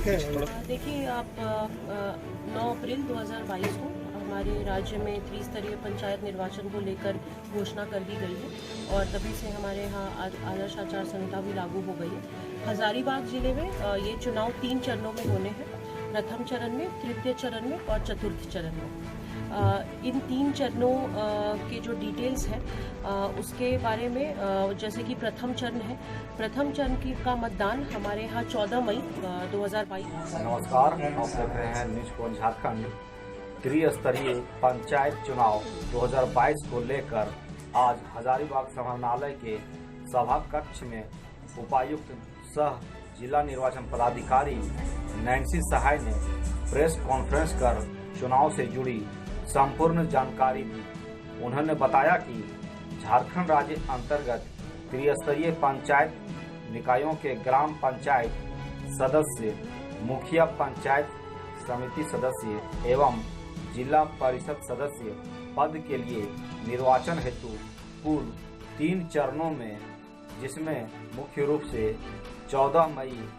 देखिए आप 9 अप्रैल 2022 को हमारे राज्य में त्रिस्तरीय पंचायत निर्वाचन को लेकर घोषणा कर दी गई है और तभी से हमारे यहाँ आदर्श आचार संहिता भी लागू हो गई है। हजारीबाग जिले में ये चुनाव 3 चरणों में होने हैं, प्रथम चरण में, तृतीय चरण में और चतुर्थ चरण में। इन 3 चरणों के जो डिटेल्स हैं उसके बारे में जैसे कि प्रथम चरण है, प्रथम चरण का मतदान हमारे यहाँ 14 मई 2022। नमस्कार, आप देख रहे हैं न्यूज पॉइंट झारखंड। त्रिस्तरीय पंचायत चुनाव 2022 को लेकर आज हजारीबाग समाहरणालय के सभा कक्ष में उपायुक्त सह जिला निर्वाचन पदाधिकारी नैन्सी सहाय ने प्रेस कॉन्फ्रेंस कर चुनाव से जुड़ी संपूर्ण जानकारी दी। उन्होंने बताया कि झारखंड राज्य अंतर्गत त्रिस्तरीय पंचायत निकायों के ग्राम पंचायत सदस्य, मुखिया पंचायत समिति सदस्य एवं जिला परिषद सदस्य पद के लिए निर्वाचन हेतु कुल 3 चरणों में, जिसमें मुख्य रूप से 14 मई,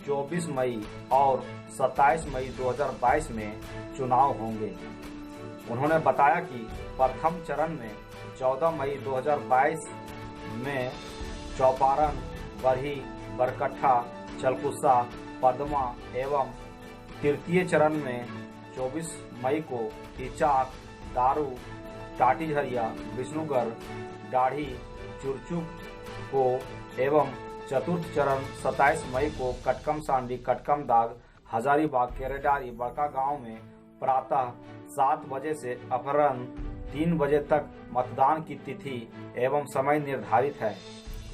24 मई और 27 मई 2022 में चुनाव होंगे। उन्होंने बताया कि प्रथम चरण में 14 मई 2022 में चौपारण, बरही, बरकट्ठा, चलकुस्सा, पदमा एवं तृतीय चरण में 24 मई को इचाक, दारू, टाटीझरिया, विष्णुगढ़, दाढ़ी, चुरचुक को एवं चतुर्थ चरण 27 मई को कटकम सांडी, कटकम दाग, हजारीबाग, केरेडारी, बड़का गांव में प्रातः 7 बजे से अपराह्न 3 बजे तक मतदान की तिथि एवं समय निर्धारित है।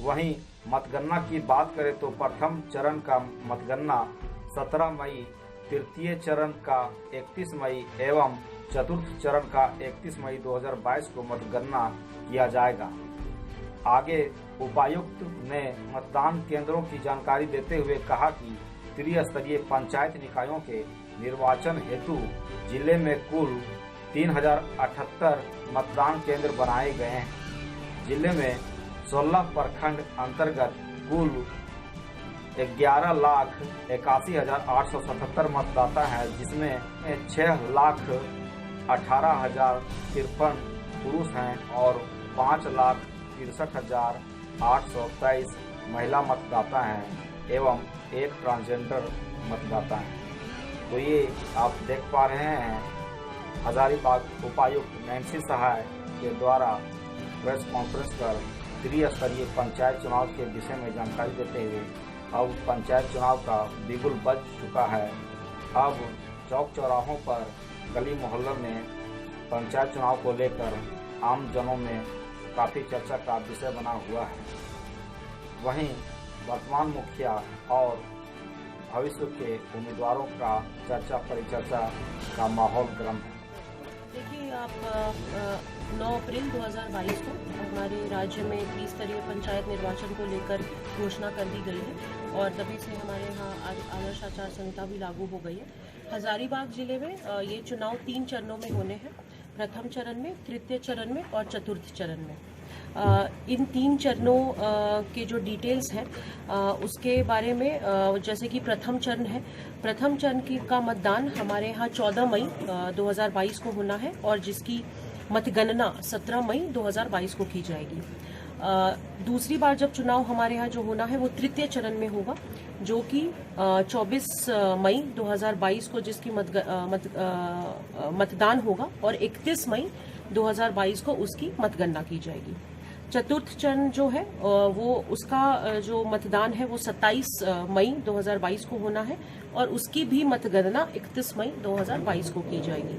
वहीं मतगणना की बात करें तो प्रथम चरण का मतगणना 17 मई, तृतीय चरण का 31 मई एवं चतुर्थ चरण का 31 मई 2022 को मतगणना किया जाएगा। आगे उपायुक्त ने मतदान केंद्रों की जानकारी देते हुए कहा कि त्रिस्तरीय पंचायत निकायों के निर्वाचन हेतु जिले में कुल 3078 मतदान केंद्र बनाए गए हैं। जिले में 16 प्रखंड अंतर्गत कुल 11,81,877 मतदाता हैं, जिसमें 6,18,053 पुरुष हैं और 5,63,823 महिला मतदाता हैं एवं 1 ट्रांसजेंडर मतदाता हैं। तो ये आप देख पा रहे हैं हजारीबाग उपायुक्त नैन्सी सहाय के द्वारा प्रेस कॉन्फ्रेंस कर त्रिस्तरीय पंचायत चुनाव के विषय में जानकारी देते हुए अब पंचायत चुनाव का बिगुल बज चुका है। अब चौक चौराहों पर, गली मोहल्लों में पंचायत चुनाव को लेकर आम जनों में काफ़ी चर्चा का विषय बना हुआ है। वहीं वर्तमान मुखिया और भविष्य के उम्मीदवारों का चर्चा परिचर्चा का माहौल गर्म है। देखिए आप 9 अप्रैल 2022 को हमारे राज्य में त्रिस्तरीय पंचायत निर्वाचन को लेकर घोषणा कर दी गई है और तभी से हमारे यहाँ आदर्श आचार संहिता भी लागू हो गई है। हजारीबाग जिले में ये चुनाव 3 चरणों में होने हैं, प्रथम चरण में, तृतीय चरण में और चतुर्थ चरण में। इन 3 चरणों के जो डिटेल्स हैं उसके बारे में जैसे कि प्रथम चरण है, प्रथम चरण का मतदान हमारे यहाँ 14 मई 2022 को होना है और जिसकी मतगणना 17 मई 2022 को की जाएगी। दूसरी बार जब चुनाव हमारे यहाँ जो होना है वो तृतीय चरण में होगा, जो कि 24 मई 2022 को जिसकी मतदान होगा और 31 मई 2022 को उसकी मतगणना की जाएगी। चतुर्थ चरण जो है वो उसका जो मतदान है वो 27 मई 2022 को होना है और उसकी भी मतगणना 31 मई 2022 को की जाएगी।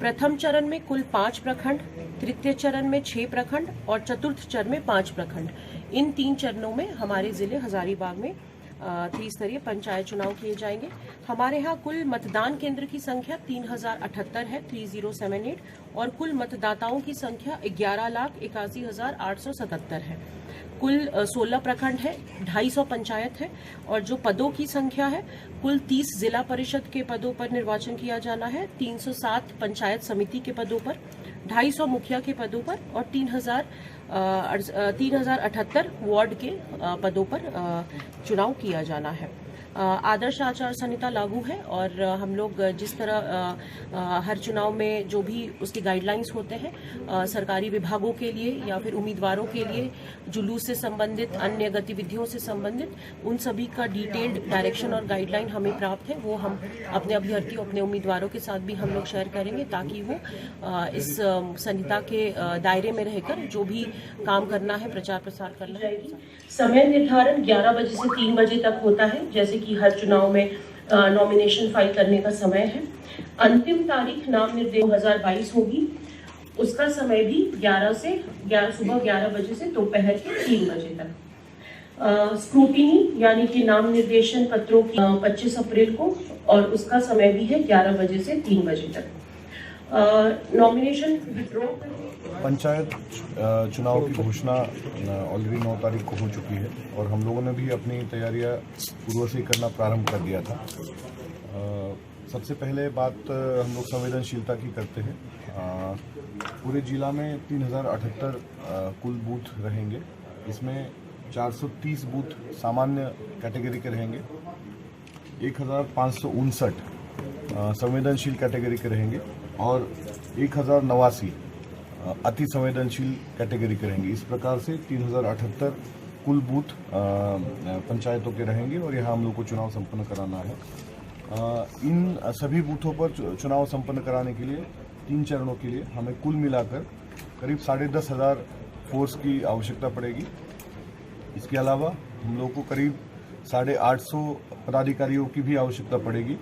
प्रथम चरण में कुल 5 प्रखंड, तृतीय चरण में 6 प्रखंड और चतुर्थ चरण में 5 प्रखंड। इन 3 चरणों में हमारे जिले हजारीबाग में त्रिस्तरीय पंचायत चुनाव किए जाएंगे। हमारे यहाँ कुल मतदान केंद्र की संख्या 3078 है, 3078 और कुल मतदाताओं की संख्या 11,81,877 है। कुल 16 प्रखंड है, 250 पंचायत है और जो पदों की संख्या है कुल 30 जिला परिषद के पदों पर निर्वाचन किया जाना है, 307 पंचायत समिति के पदों पर, 250 मुखिया के पदों पर और 3078 वार्ड के पदों पर चुनाव किया जाना है। आदर्श आचार संहिता लागू है और हम लोग जिस तरह हर चुनाव में जो भी उसकी गाइडलाइंस होते हैं सरकारी विभागों के लिए या फिर उम्मीदवारों के लिए जुलूस से संबंधित अन्य गतिविधियों से संबंधित उन सभी का डिटेल्ड डायरेक्शन और गाइडलाइन हमें प्राप्त है, वो हम अपने अभ्यर्थियों अपने उम्मीदवारों के साथ भी हम लोग शेयर करेंगे ताकि वो इस संहिता के दायरे में रहकर जो भी काम करना है, प्रचार प्रसार करना है। समय निर्धारण 11 बजे से 3 बजे तक होता है, जैसे कि हर चुनाव में नॉमिनेशन फाइल करने का समय है। अंतिम तारीख नाम निर्देश 2022 होगी, उसका समय भी सुबह 11 बजे से दोपहर के 3 बजे तक। स्क्रूटिनी यानी कि नाम निर्देशन पत्रों की 25 अप्रैल को और उसका समय भी है 11 बजे से 3 बजे तक। नॉमिनेशन विड्रॉ पंचायत चुनाव की घोषणा ऑलरेडी 9 तारीख को हो चुकी है और हम लोगों ने भी अपनी तैयारियां पूर्व से ही करना प्रारंभ कर दिया था। सबसे पहले बात हम लोग संवेदनशीलता की करते हैं। पूरे जिला में 3078 कुल बूथ रहेंगे, इसमें 430 बूथ सामान्य कैटेगरी के रहेंगे, 1559 संवेदनशील कैटेगरी के रहेंगे और 1089 अति संवेदनशील कैटेगरी के रहेंगे। इस प्रकार से 3078 कुल बूथ पंचायतों के रहेंगे और यहाँ हम लोग को चुनाव संपन्न कराना है। इन सभी बूथों पर चुनाव संपन्न कराने के लिए 3 चरणों के लिए हमें कुल मिलाकर करीब 10,500 फोर्स की आवश्यकता पड़ेगी। इसके अलावा हम लोग को करीब 850 पदाधिकारियों की भी आवश्यकता पड़ेगी।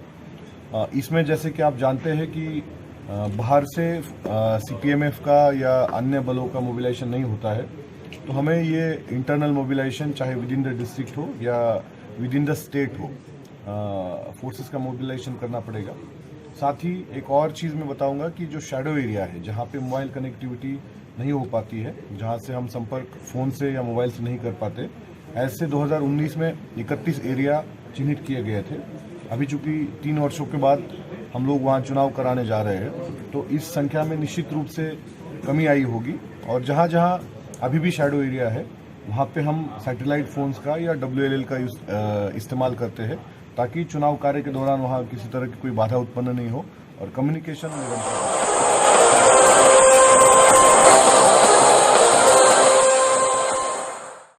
इसमें जैसे कि आप जानते हैं कि बाहर से सीपीएमएफ का या अन्य बलों का मोबिलाइजेशन नहीं होता है, तो हमें ये इंटरनल मोबिलाइजेशन चाहे विद इन द डिस्ट्रिक्ट हो या विद इन द स्टेट हो, फोर्सेस का मोबिलाइजेशन करना पड़ेगा। साथ ही एक और चीज़ मैं बताऊंगा कि जो शैडो एरिया है, जहाँ पे मोबाइल कनेक्टिविटी नहीं हो पाती है, जहाँ से हम संपर्क फ़ोन से या मोबाइल से नहीं कर पाते, ऐसे 2019 में 31 एरिया चिन्हित किए गए थे। अभी चूँकि 3 वर्षों के बाद हम लोग वहाँ चुनाव कराने जा रहे हैं, तो इस संख्या में निश्चित रूप से कमी आई होगी और जहाँ जहाँ अभी भी शैडो एरिया है वहाँ पे हम सैटेलाइट फ़ोन्स का या WLL का इस्तेमाल करते हैं ताकि चुनाव कार्य के दौरान वहाँ किसी तरह की कोई बाधा उत्पन्न नहीं हो और कम्युनिकेशन निरंतर